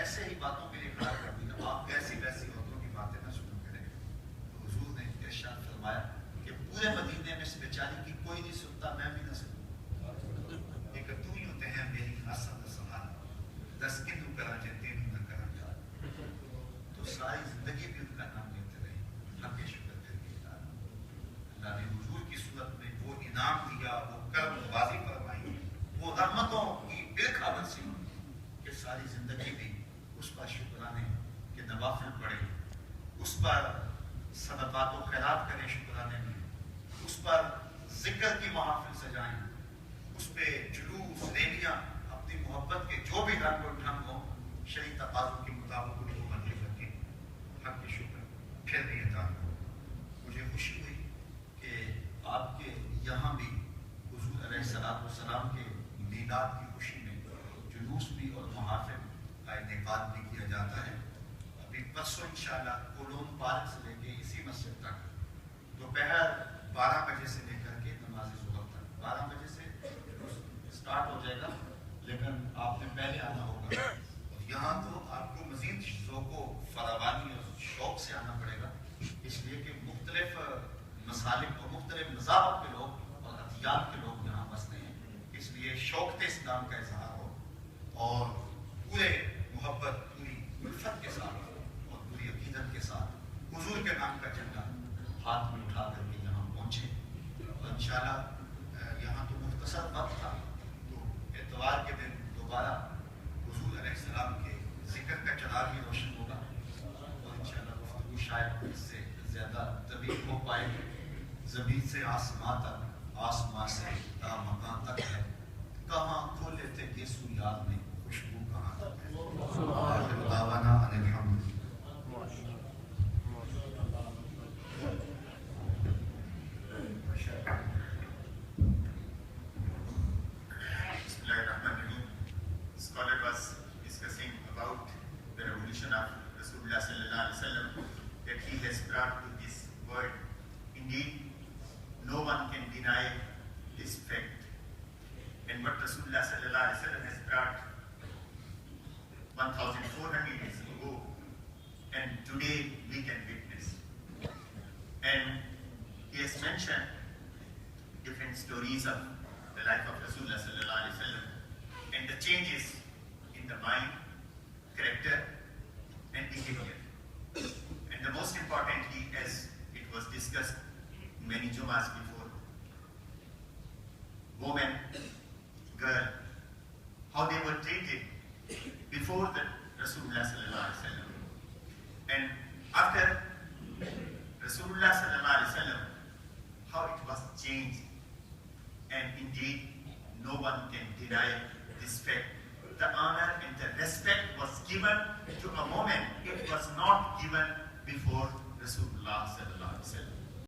ایسے ہی باتوں کے لیے کھڑا کر دیا، آپ ویسی عورتوں کی باتیں نہ شروع کریں. تو حضور نے ارشاد فرمایا کہ پورے مدینے میں اس بیچاری کی کوئی نہیں سنتا، میں بھی نہ سنوں، کہ تو ہی ہوتے ہیں میری حسن سہارا، دس کن کرا جاتے نہ کرا جا. تو ساری زندگی بھی ان کا نام لیتے رہے. حق شکر کر کے اللہ نے حضور کی صورت میں وہ انعام دیا، وہ کرم بازی فرمائی، وہ رحمتوں کی بلکھا برسی کہ ساری زندگی بھی اس پر شکرانے کے نوافل پڑے، اس پر صدقات و خیرات کریں شکرانے میں، اس پر ذکر کی محافل سجائیں، اس پہ جلوس ریلیاں اپنی محبت کے جو بھی رنگ و ڈھنگ ہوں شرعی تقاضوں کے مطابق ان کو منظور رکھیں. حق کی شکر پھر بھی ادا ہو. مجھے خوشی ہوئی کہ آپ کے یہاں بھی حضور علیہ السلام کے میلاد کی خوشی میں جلوس بھی اور محافل کا انعقاد بھی کیا جاتا ہے. ابھی پرسوں انشاءاللہ کولون پارک سے لے کے اسی مسجد تک دوپہر 12 بجے سے لے کر کے نماز ظہر تک 12 بجے سے اسٹارٹ ہو جائے گا، لیکن آپ نے پہلے آنا ہوگا. یہاں تو آپ کو مزید ذوق و فراوانی اور شوق سے آنا پڑے گا، اس لیے کہ مختلف مسالک اور مختلف مذاہب کے لوگ اور ادیان کے لوگ یہاں بستے ہیں. اس لیے شوق اسلام کا اظہار ہو اور پورے محبت، پوری الفت کے ساتھ اور پوری عقیدت کے ساتھ حضور کے نام کا جھنڈا ہاتھ میں اٹھا کر کے یہاں پہنچے. اور انشاءاللہ یہاں تو مختصر وقت تھا، تو اتوار کے دن دوبارہ حضور علیہ السلام کے ذکر کا چراغ بھی روشن ہوگا اور انشاءاللہ گفتگو شاید اس سے زیادہ طویل ہو پائے. زمین سے آسمان تک، آسمان سے تا مکان تک ہے، کہاں کھولے تھے یسوع یاد میں، خوشبو کہاں تک ہے. آخر دعوانا ان الحمد. Scholar was discussing about the revolution of Rasulullah sallallahu alaihi wasallam, that he has brought to this world. Indeed, no one can deny this fact. And what Rasulullah sallallahu alaihi wasallam has brought 1400 years ago, and today we can witness. And he has mentioned different stories of the life of Rasulullah sallallahu alaihi wasallam and the changes in the mind, character and behavior. And the most importantly, as it was discussed many Jumas before, woman, girl, how they were treated before the Rasulullah sallallahu alaihi wasallam, and after Rasulullah sallallahu alaihi wasallam, how it was changed. And indeed, no one can deny this fact. The honor and the respect was given to a woman. It was not given before Rasulullah sallallahu alaihi wasallam.